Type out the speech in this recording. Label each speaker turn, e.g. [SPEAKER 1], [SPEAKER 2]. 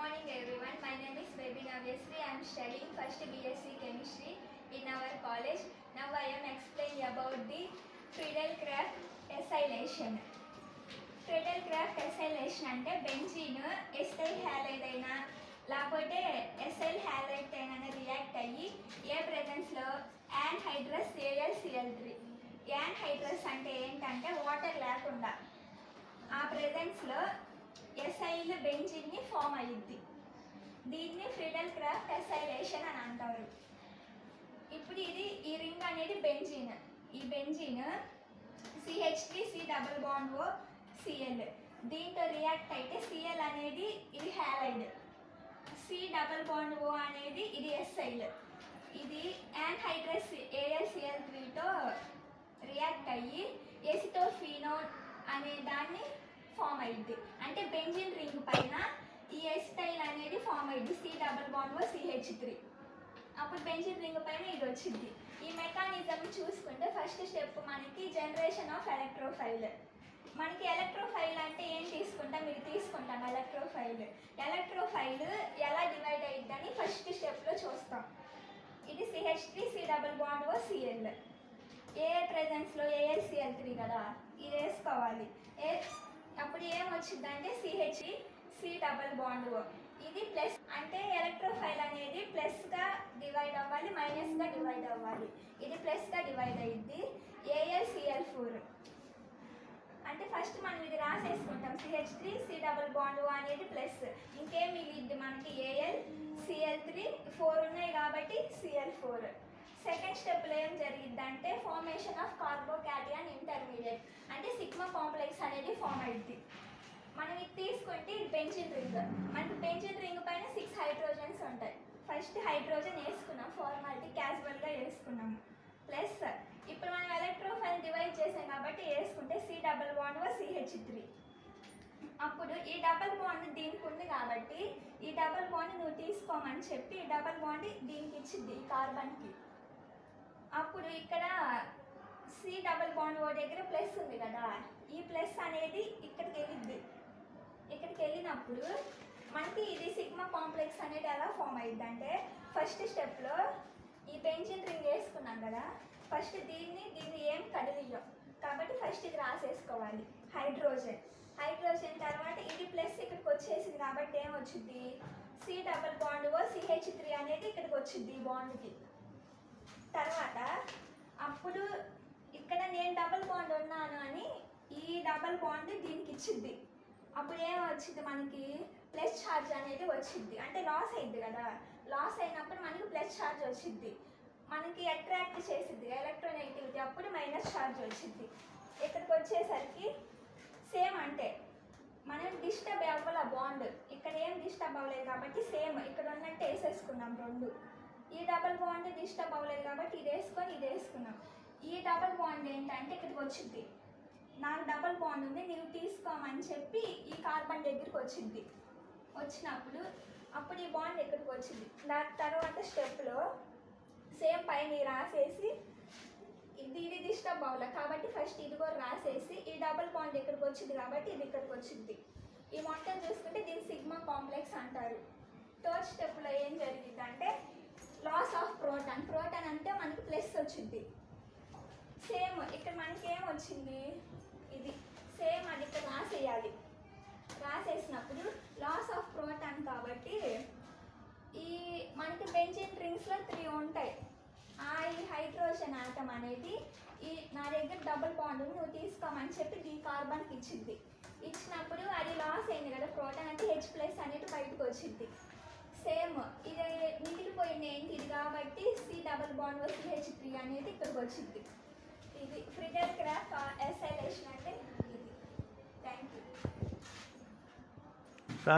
[SPEAKER 1] morning everyone. My name is Baby Navyasri. I am studying first BSc Chemistry in our college. Now I am explaining about the Friedel-Crafts acylation. Friedel-Crafts acylation అంటే benzene ఎస్టైల్ halide అయినా లేకపోతే ఎస్ఐల్ halide అయినా react అయ్యి ఏ ప్రెజెన్స్లో యాన్హైడ్రస్ AlCl3. యాన్హైడ్రస్ అంటే ఏంటంటే water లేకుండా ఆ ప్రెజెన్స్లో acyl బెంజిన్ని form అయ్యిద్ది. దీన్ని ఫ్రీడెల్-క్రాఫ్ట్ ఎసైలేషన్ అని అంటారు. ఇప్పుడు ఈ రింగ్ అనేది బెంజిన్. ఈ benzene CH3 double bond O Cl. దీంతో రియాక్ట్ అయితే Cl అనేది ఇది halide, C double bond O అనేది ఇది ఎసైల్. ఇది యాన్హైడ్రస్ AlCl3తో రియాక్ట్ అయ్యి ఎసిటోఫినోన్ అనే దాన్ని ఫామ్ అయ్యింది. అంటే బెంజిన్ రింగ్ పైన ఈ ఎస్టైల్ అనేది ఫామ్ అయ్యింది, C double bond O CH3. అప్పుడు బెంజిన్ రింగ్ పైన ఇది వచ్చింది. ఈ మెకానిజం చూసుకుంటే ఫస్ట్ స్టెప్ మనకి జనరేషన్ ఆఫ్ ఎలక్ట్రోఫైల్. మనకి ఎలక్ట్రోఫైల్ అంటే ఏం తీసుకుంటాం, ఇది తీసుకుంటాం ఎలక్ట్రోఫైల్. ఎలక్ట్రోఫైల్ ఎలా డివైడ్ అయ్యిద్దని ఫస్ట్ స్టెప్లో చూస్తాం. ఇది CH3 double bond O Cl. ఏ ప్రెజెన్స్లో AlCl3 కదా, ఇది వేసుకోవాలి. అప్పుడు ఏమొచ్చిందంటే CH3 డబుల్ బాండ్ O. ఇది ప్లస్ అంటే ఎలక్ట్రోఫైల్ అనేది ప్లస్గా డివైడ్ అవ్వాలి, మైనస్గా డివైడ్ అవ్వాలి. ఇది ప్లస్గా డివైడ్ అయ్యిద్ది. AlCl4 అంటే ఫస్ట్ మనం ఇది రాసేసుకుంటాం. CH3 డబుల్ బాండ్ O అనేది ప్లస్, ఇంకేం మిగిలిద్ది మనకి AlCl3 4 ఉన్నాయి కాబట్టి Cl4. సెకండ్ స్టెప్లో ఏం జరిగిద్దంటే ఫార్మేషన్ ఆఫ్ కార్బోకాటియన్ ఇంటర్మీడియట్ అంటే సిగ్మా కాంప్లెక్స్ అనేది ఫామ్ అయ్యిద్ది. మనం ఇది తీసుకుంటే ఇది బెంజిన్ రింగ్. మనకి బెంజిన్ రింగ్ పైన 6 హైడ్రోజన్స్ ఉంటాయి. ఫస్ట్ హైడ్రోజన్ వేసుకున్నాం, ఫార్మాలిటీ క్యాజువల్గా వేసుకున్నాము. ప్లస్ ఇప్పుడు మనం ఎలక్ట్రోఫైల్ డివైడ్ చేసాం కాబట్టి వేసుకుంటే C double bond O CH3. అప్పుడు ఈ డబల్ బాండ్ దీనికి ఉంది కాబట్టి ఈ డబల్ బాండ్ నువ్వు తీసుకోమని చెప్పి ఈ డబల్ బాండ్ దీనికి ఇచ్చింది, ఈ కార్బన్కి. అప్పుడు ఇక్కడ C డబుల్ బాండ్ O దగ్గర ప్లస్ ఉంది కదా, ఈ ప్లస్ అనేది ఇక్కడికి వెళ్ళిద్ది. ఇక్కడికి వెళ్ళినప్పుడు మనకి ఇది సిగ్మా కాంప్లెక్స్ అనేది ఎలా ఫామ్ అయ్యిద్ది అంటే ఫస్ట్ స్టెప్లో ఈ బెంజిన్ రింగ్ వేసుకున్నాం కదా, ఫస్ట్ దీన్ని ఏం కదిలియ్యం కాబట్టి ఫస్ట్ ఇది రాసేసుకోవాలి. హైడ్రోజన్ తర్వాత ఇది ప్లస్ ఇక్కడికి వచ్చేసింది కాబట్టి ఏమొచ్చింది, C double bond O CH3 అనేది ఇక్కడికి వచ్చింది ఈ బాండ్కి. తర్వాత అప్పుడు ఇక్కడ నేను డబుల్ బాండ్ ఉన్నాను అని ఈ డబుల్ బాండ్ దీనికి ఇచ్చింది. అప్పుడు ఏమొచ్చింది మనకి ప్లస్ ఛార్జ్ అనేది వచ్చింది. అంటే లాస్ అయింది కదా, లాస్ అయినప్పుడు మనకి ప్లస్ ఛార్జ్ వచ్చింది. మనకి అట్రాక్ట్ చేసిద్ది ఎలక్ట్రోనెగటివిటీ, అప్పుడు మైనస్ ఛార్జ్ వచ్చింది. ఇక్కడికి వచ్చేసరికి సేమ్ అంటే మనం డిస్టర్బ్ అవ్వాలి బాండ్, ఇక్కడ ఏం డిస్టర్బ్ అవ్వలేదు కాబట్టి సేమ్ ఇక్కడ ఉన్నట్టు వేసేసుకున్నాం రెండు. ఈ డబల్ బాండ్ డిస్టర్బ్ అవ్వలేదు కాబట్టి ఇది వేసుకున్నాం. ఈ డబల్ బాండ్ ఏంటంటే ఇక్కడికి వచ్చింది, నాకు డబల్ బాండ్ ఉంది నువ్వు తీసుకోమని చెప్పి ఈ కార్బన్ దగ్గరికి వచ్చింది. వచ్చినప్పుడు అప్పుడు ఈ బాండ్ ఎక్కడికి వచ్చింది. దాని తర్వాత స్టెప్లో సేమ్ పైన రాసేసి ఇది డిస్టర్బ్ అవ్వలేదు కాబట్టి ఫస్ట్ ఇది కూడా రాసేసి ఈ డబల్ బాండ్ ఇక్కడికి వచ్చింది కాబట్టి ఇది ఇక్కడికి వచ్చింది. ఈ మొత్తం చూసుకుంటే దీన్ని సిగ్మా కాంప్లెక్స్ అంటారు. థర్డ్ స్టెప్లో ఏం జరిగిందంటే లాస్ ఆఫ్ ప్రోటాన్ అంటే మనకి ప్లస్ వచ్చింది. సేమ్ ఇక్కడ మనకి ఏం వచ్చింది, ఇది సేమ్ అది ఇక్కడ రాసేయాలి. రాసేసినప్పుడు లాస్ ఆఫ్ ప్రోటాన్ కాబట్టి ఈ మనకి బెంజిన్ రింగ్స్లో 3 ఉంటాయి. ఈ హైడ్రోజన్ ఆటం అనేది ఈ నా దగ్గర డబుల్ బాండ్ నువ్వు తీసుకోమని చెప్పి ఈ కార్బన్కి ఇచ్చింది. ఇచ్చినప్పుడు అది లాస్ అయింది కదా ప్రోటాన్ అంటే H+ అనేది బయటకు వచ్చింది. సేమ్ ఇది మిగిలిపోయింది ఏంటి ఇది కాబట్టి C double bond O CH3 అనేది ఇక్కడికి వచ్చింది. ఇది ఫ్రీడెల్-క్రాఫ్ట్ ఎసైలేషన్ అంటే